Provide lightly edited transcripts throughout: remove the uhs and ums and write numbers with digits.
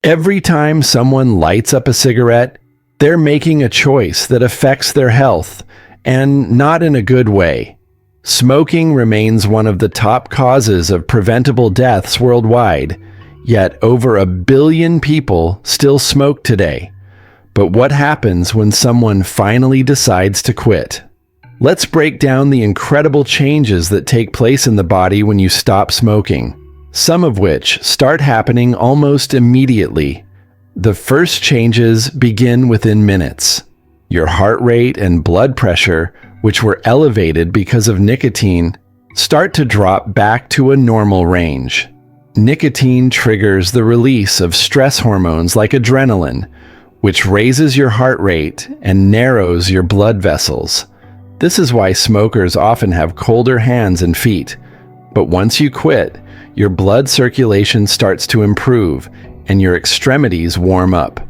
Every time someone lights up a cigarette, they're making a choice that affects their health, and not in a good way. Smoking remains one of the top causes of preventable deaths worldwide, yet over 1 billion people still smoke today. But what happens when someone finally decides to quit? Let's break down the incredible changes that take place in the body when you stop smoking, some of which start happening almost immediately. The first changes begin within minutes. Your heart rate and blood pressure, which were elevated because of nicotine, start to drop back to a normal range. Nicotine triggers the release of stress hormones like adrenaline, which raises your heart rate and narrows your blood vessels. This is why smokers often have colder hands and feet. But once you quit, your blood circulation starts to improve and your extremities warm up.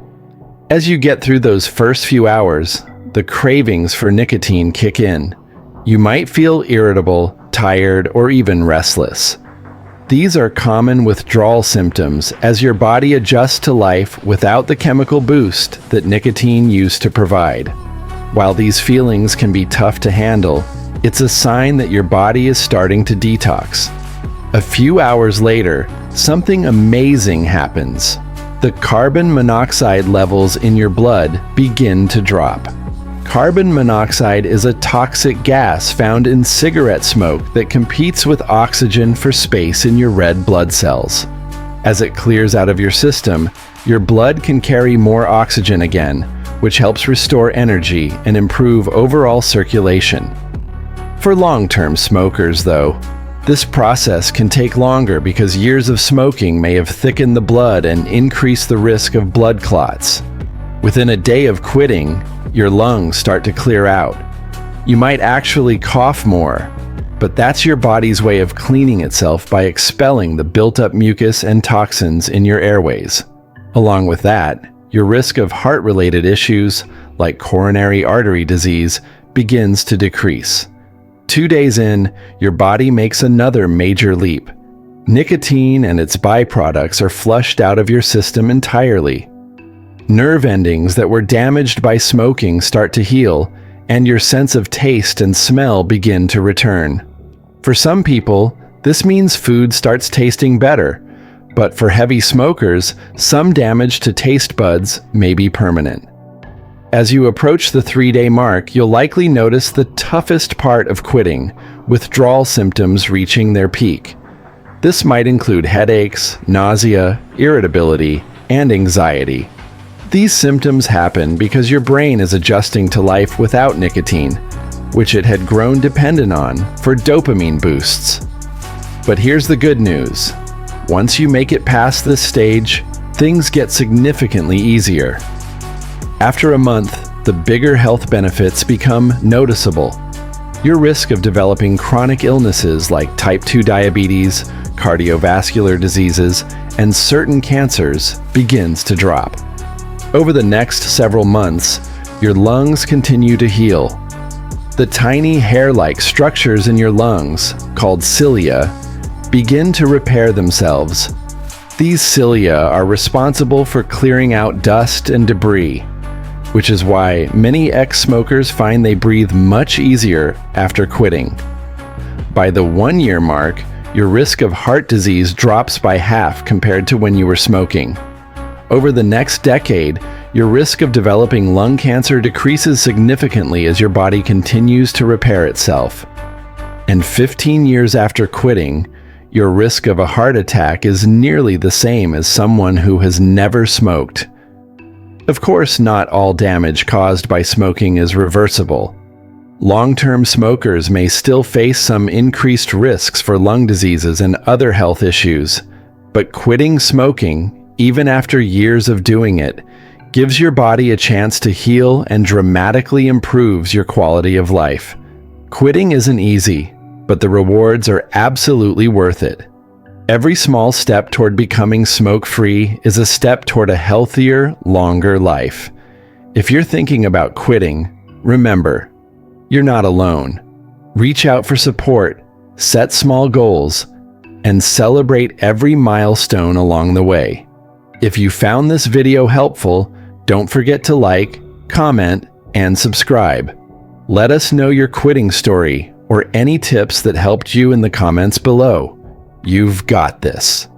As you get through those first few hours, the cravings for nicotine kick in. You might feel irritable, tired, or even restless. These are common withdrawal symptoms as your body adjusts to life without the chemical boost that nicotine used to provide. While these feelings can be tough to handle, it's a sign that your body is starting to detox. A few hours later, something amazing happens. The carbon monoxide levels in your blood begin to drop. Carbon monoxide is a toxic gas found in cigarette smoke that competes with oxygen for space in your red blood cells. As it clears out of your system, your blood can carry more oxygen again, which helps restore energy and improve overall circulation. For long-term smokers, though, this process can take longer because years of smoking may have thickened the blood and increased the risk of blood clots. Within a day of quitting, your lungs start to clear out. You might actually cough more, but that's your body's way of cleaning itself by expelling the built-up mucus and toxins in your airways. Along with that, your risk of heart-related issues, like coronary artery disease, begins to decrease. 2 days in, your body makes another major leap. Nicotine and its byproducts are flushed out of your system entirely. Nerve endings that were damaged by smoking start to heal, and your sense of taste and smell begin to return. For some people, this means food starts tasting better, but for heavy smokers, some damage to taste buds may be permanent. As you approach the 3-day mark, you'll likely notice the toughest part of quitting, withdrawal symptoms reaching their peak. This might include headaches, nausea, irritability, and anxiety. These symptoms happen because your brain is adjusting to life without nicotine, which it had grown dependent on for dopamine boosts. But here's the good news. Once you make it past this stage, things get significantly easier. After a month, the bigger health benefits become noticeable. Your risk of developing chronic illnesses like type 2 diabetes, cardiovascular diseases, and certain cancers begins to drop. Over the next several months, your lungs continue to heal. The tiny hair-like structures in your lungs, called cilia, begin to repair themselves. These cilia are responsible for clearing out dust and debris, which is why many ex-smokers find they breathe much easier after quitting. By the 1-year mark, your risk of heart disease drops by half compared to when you were smoking. Over the next decade, your risk of developing lung cancer decreases significantly as your body continues to repair itself. And 15 years after quitting, your risk of a heart attack is nearly the same as someone who has never smoked. Of course, not all damage caused by smoking is reversible. Long-term smokers may still face some increased risks for lung diseases and other health issues, but quitting smoking, even after years of doing it, gives your body a chance to heal and dramatically improves your quality of life. Quitting isn't easy, but the rewards are absolutely worth it. Every small step toward becoming smoke-free is a step toward a healthier, longer life. If you're thinking about quitting, remember, you're not alone. Reach out for support, set small goals, and celebrate every milestone along the way. If you found this video helpful, don't forget to like, comment, and subscribe. Let us know your quitting story or any tips that helped you in the comments below. You've got this.